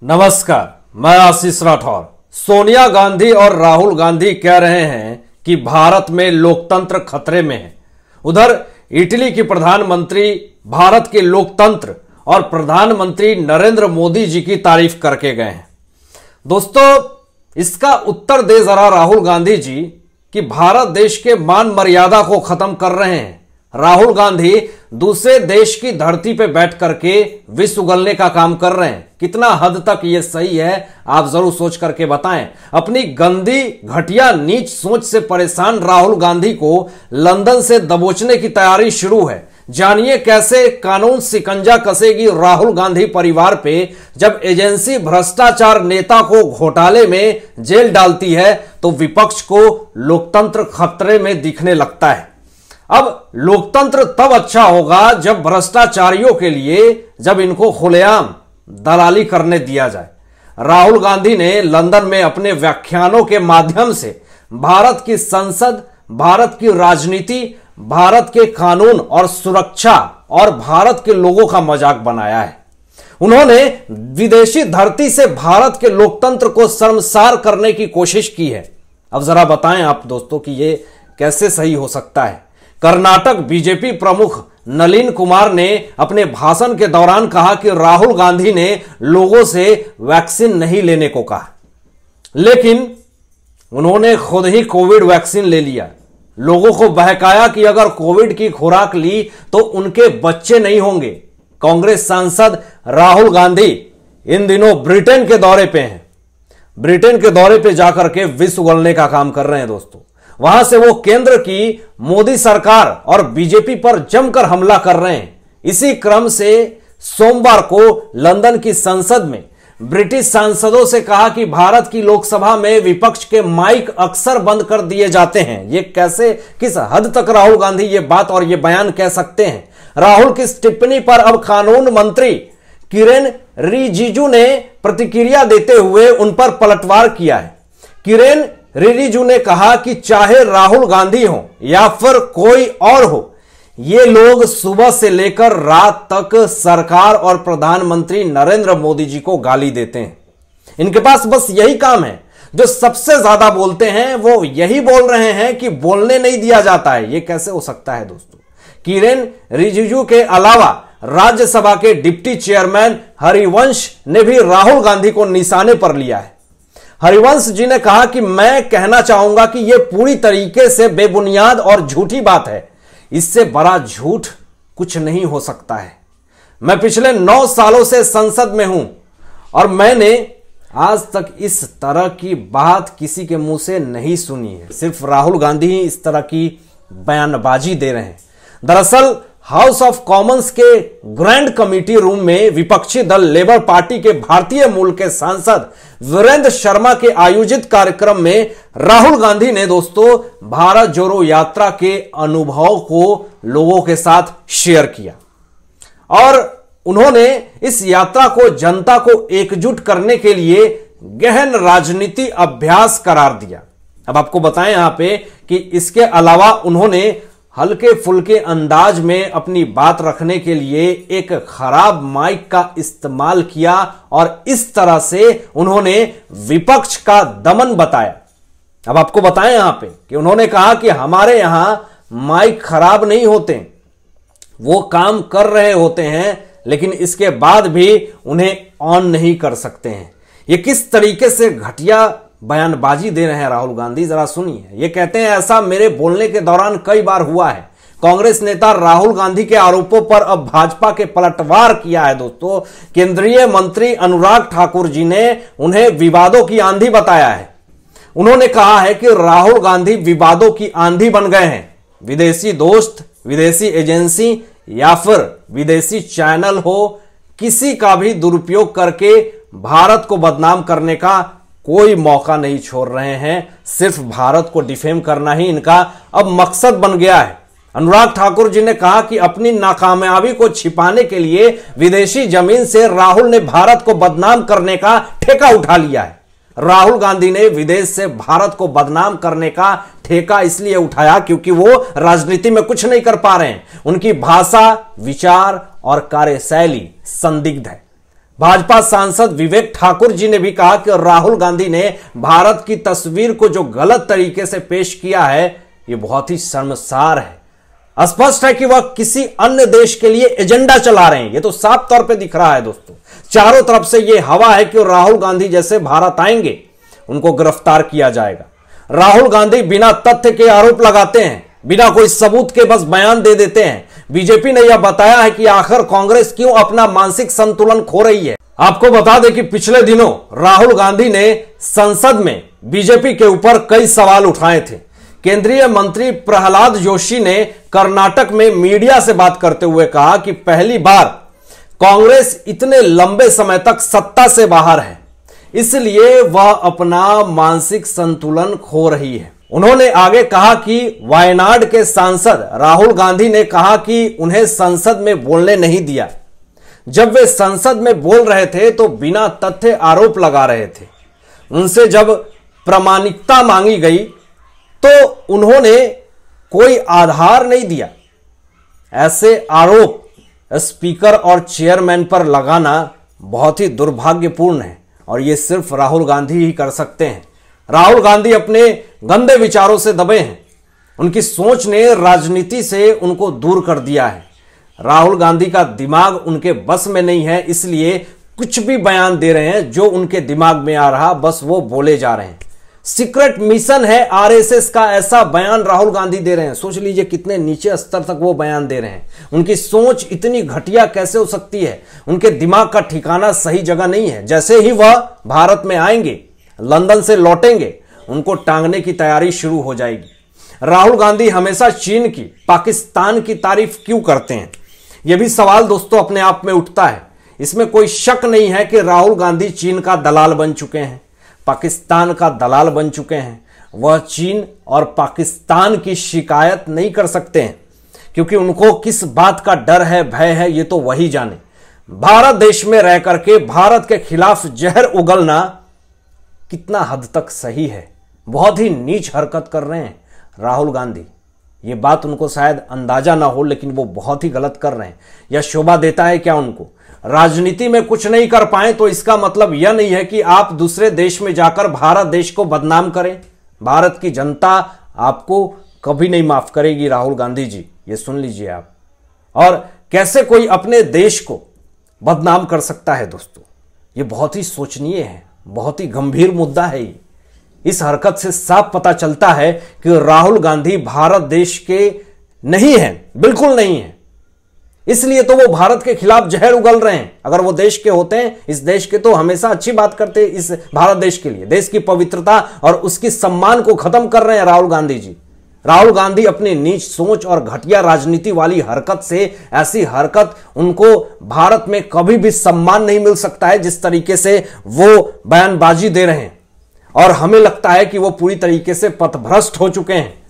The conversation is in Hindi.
नमस्कार, मैं आशीष राठौर। सोनिया गांधी और राहुल गांधी कह रहे हैं कि भारत में लोकतंत्र खतरे में है। उधर इटली की प्रधानमंत्री भारत के लोकतंत्र और प्रधानमंत्री नरेंद्र मोदी जी की तारीफ करके गए हैं। दोस्तों, इसका उत्तर दे जरा राहुल गांधी जी कि भारत देश के मान मर्यादा को खत्म कर रहे हैं। राहुल गांधी दूसरे देश की धरती पे बैठ करके विष उगलने का काम कर रहे हैं। कितना हद तक यह सही है, आप जरूर सोच करके बताएं। अपनी गंदी, घटिया, नीच सोच से परेशान राहुल गांधी को लंदन से दबोचने की तैयारी शुरू है। जानिए कैसे कानून शिकंजा कसेगी राहुल गांधी परिवार पे जब एजेंसी भ्रष्टाचार नेता को घोटाले में जेल डालती है तो विपक्ष को लोकतंत्र खतरे में दिखने लगता है। अब लोकतंत्र तब अच्छा होगा जब भ्रष्टाचारियों के लिए जब इनको खुलेआम दलाली करने दिया जाए। राहुल गांधी ने लंदन में अपने व्याख्यानों के माध्यम से भारत की संसद, भारत की राजनीति, भारत के कानून और सुरक्षा और भारत के लोगों का मजाक बनाया है। उन्होंने विदेशी धरती से भारत के लोकतंत्र को शर्मसार करने की कोशिश की है। अब जरा बताएं आप दोस्तों कि यह कैसे सही हो सकता है। कर्नाटक बीजेपी प्रमुख नलिन कुमार ने अपने भाषण के दौरान कहा कि राहुल गांधी ने लोगों से वैक्सीन नहीं लेने को कहा, लेकिन उन्होंने खुद ही कोविड वैक्सीन ले लिया। लोगों को बहकाया कि अगर कोविड की खुराक ली तो उनके बच्चे नहीं होंगे। कांग्रेस सांसद राहुल गांधी इन दिनों ब्रिटेन के दौरे पे हैं। ब्रिटेन के दौरे पे जाकर के विष उगलने का काम कर रहे हैं दोस्तों। वहां से वो केंद्र की मोदी सरकार और बीजेपी पर जमकर हमला कर रहे हैं। इसी क्रम से सोमवार को लंदन की संसद में ब्रिटिश सांसदों से कहा कि भारत की लोकसभा में विपक्ष के माइक अक्सर बंद कर दिए जाते हैं। ये कैसे, किस हद तक राहुल गांधी ये बात और ये बयान कह सकते हैं। राहुल की इस टिप्पणी पर अब कानून मंत्री किरेन रिजिजू ने प्रतिक्रिया देते हुए उन पर पलटवार किया है। किरेन रिजिजू ने कहा कि चाहे राहुल गांधी हो या फिर कोई और हो, ये लोग सुबह से लेकर रात तक सरकार और प्रधानमंत्री नरेंद्र मोदी जी को गाली देते हैं। इनके पास बस यही काम है। जो सबसे ज्यादा बोलते हैं वो यही बोल रहे हैं कि बोलने नहीं दिया जाता है। ये कैसे हो सकता है दोस्तों। किरेन रिजिजू के अलावा राज्यसभा के डिप्टी चेयरमैन हरिवंश ने भी राहुल गांधी को निशाने पर लिया है। हरिवंश जी ने कहा कि मैं कहना चाहूंगा कि यह पूरी तरीके से बेबुनियाद और झूठी बात है। इससे बड़ा झूठ कुछ नहीं हो सकता है। मैं पिछले 9 सालों से संसद में हूं और मैंने आज तक इस तरह की बात किसी के मुंह से नहीं सुनी है। सिर्फ राहुल गांधी ही इस तरह की बयानबाजी दे रहे हैं। दरअसल हाउस ऑफ कॉमन्स के ग्रैंड कमेटी रूम में विपक्षी दल लेबर पार्टी के भारतीय मूल के सांसद वीरेंद्र शर्मा के आयोजित कार्यक्रम में राहुल गांधी ने दोस्तों भारत जोड़ो यात्रा के अनुभव को लोगों के साथ शेयर किया और उन्होंने इस यात्रा को जनता को एकजुट करने के लिए गहन राजनीति अभ्यास करार दिया। अब आपको बताएं यहां पे कि इसके अलावा उन्होंने हल्के फुल्के अंदाज में अपनी बात रखने के लिए एक खराब माइक का इस्तेमाल किया और इस तरह से उन्होंने विपक्ष का दमन बताया। अब आपको बताएं यहां पे कि उन्होंने कहा कि हमारे यहां माइक खराब नहीं होते, वो काम कर रहे होते हैं, लेकिन इसके बाद भी उन्हें ऑन नहीं कर सकते हैं। ये किस तरीके से घटिया बयानबाजी दे रहे हैं राहुल गांधी, जरा सुनिए। ये कहते हैं ऐसा मेरे बोलने के दौरान कई बार हुआ है। कांग्रेस नेता राहुल गांधी के आरोपों पर अब भाजपा के पलटवार किया है दोस्तों। केंद्रीय मंत्री अनुराग ठाकुर जी ने उन्हें विवादों की आंधी बताया है। उन्होंने कहा है कि राहुल गांधी विवादों की आंधी बन गए हैं। विदेशी दोस्त, विदेशी एजेंसी या फिर विदेशी चैनल हो, किसी का भी दुरुपयोग करके भारत को बदनाम करने का कोई मौका नहीं छोड़ रहे हैं। सिर्फ भारत को डिफेम करना ही इनका अब मकसद बन गया है। अनुराग ठाकुर जी ने कहा कि अपनी नाकामयाबी को छिपाने के लिए विदेशी जमीन से राहुल ने भारत को बदनाम करने का ठेका उठा लिया है। राहुल गांधी ने विदेश से भारत को बदनाम करने का ठेका इसलिए उठाया क्योंकि वो राजनीति में कुछ नहीं कर पा रहे हैं। उनकी भाषा, विचार और कार्यशैली संदिग्ध है। भाजपा सांसद विवेक ठाकुर जी ने भी कहा कि राहुल गांधी ने भारत की तस्वीर को जो गलत तरीके से पेश किया है, यह बहुत ही शर्मसार है। स्पष्ट है कि वह किसी अन्य देश के लिए एजेंडा चला रहे हैं। यह तो साफ तौर पे दिख रहा है दोस्तों। चारों तरफ से यह हवा है कि राहुल गांधी जैसे भारत आएंगे, उनको गिरफ्तार किया जाएगा। राहुल गांधी बिना तथ्य के आरोप लगाते हैं, बिना कोई सबूत के बस बयान दे देते हैं। बीजेपी ने यह बताया है कि आखिर कांग्रेस क्यों अपना मानसिक संतुलन खो रही है। आपको बता दें कि पिछले दिनों राहुल गांधी ने संसद में बीजेपी के ऊपर कई सवाल उठाए थे। केंद्रीय मंत्री प्रहलाद जोशी ने कर्नाटक में मीडिया से बात करते हुए कहा कि पहली बार कांग्रेस इतने लंबे समय तक सत्ता से बाहर है, इसलिए वह अपना मानसिक संतुलन खो रही है। उन्होंने आगे कहा कि वायनाड के सांसद राहुल गांधी ने कहा कि उन्हें संसद में बोलने नहीं दिया। जब वे संसद में बोल रहे थे तो बिना तथ्य आरोप लगा रहे थे। उनसे जब प्रामाणिकता मांगी गई तो उन्होंने कोई आधार नहीं दिया। ऐसे आरोप स्पीकर और चेयरमैन पर लगाना बहुत ही दुर्भाग्यपूर्ण है और यह सिर्फ राहुल गांधी ही कर सकते हैं। राहुल गांधी अपने गंदे विचारों से दबे हैं। उनकी सोच ने राजनीति से उनको दूर कर दिया है। राहुल गांधी का दिमाग उनके बस में नहीं है, इसलिए कुछ भी बयान दे रहे हैं, जो उनके दिमाग में आ रहा बस वो बोले जा रहे हैं। सीक्रेट मिशन है आरएसएस का, ऐसा बयान राहुल गांधी दे रहे हैं। सोच लीजिए कितने नीचे स्तर तक वो बयान दे रहे हैं। उनकी सोच इतनी घटिया कैसे हो सकती है? उनके दिमाग का ठिकाना सही जगह नहीं है। जैसे ही वह भारत में आएंगे, लंदन से लौटेंगे, उनको टांगने की तैयारी शुरू हो जाएगी। राहुल गांधी हमेशा चीन की, पाकिस्तान की तारीफ क्यों करते हैं? यह भी सवाल दोस्तों अपने आप में उठता है। इसमें कोई शक नहीं है कि राहुल गांधी चीन का दलाल बन चुके हैं, पाकिस्तान का दलाल बन चुके हैं। वह चीन और पाकिस्तान की शिकायत नहीं कर सकते हैं, क्योंकि उनको किस बात का डर है, भय है, ये तो वही जाने। भारत देश में रह करके भारत के खिलाफ जहर उगलना कितना हद तक सही है? बहुत ही नीच हरकत कर रहे हैं राहुल गांधी। ये बात उनको शायद अंदाजा ना हो, लेकिन वो बहुत ही गलत कर रहे हैं। यह शोभा देता है क्या उनको? राजनीति में कुछ नहीं कर पाए तो इसका मतलब यह नहीं है कि आप दूसरे देश में जाकर भारत देश को बदनाम करें। भारत की जनता आपको कभी नहीं माफ करेगी राहुल गांधी जी, ये सुन लीजिए आप। और कैसे कोई अपने देश को बदनाम कर सकता है दोस्तों, ये बहुत ही सोचनीय है, बहुत ही गंभीर मुद्दा है ये। इस हरकत से साफ पता चलता है कि राहुल गांधी भारत देश के नहीं है, बिल्कुल नहीं है। इसलिए तो वो भारत के खिलाफ जहर उगल रहे हैं। अगर वो देश के होते हैं, इस देश के, तो हमेशा अच्छी बात करते इस भारत देश के लिए। देश की पवित्रता और उसकी सम्मान को खत्म कर रहे हैं राहुल गांधी जी। राहुल गांधी अपनी नीच सोच और घटिया राजनीति वाली हरकत से, ऐसी हरकत, उनको भारत में कभी भी सम्मान नहीं मिल सकता है जिस तरीके से वो बयानबाजी दे रहे हैं। और हमें लगता है कि वो पूरी तरीके से पथभ्रष्ट हो चुके हैं।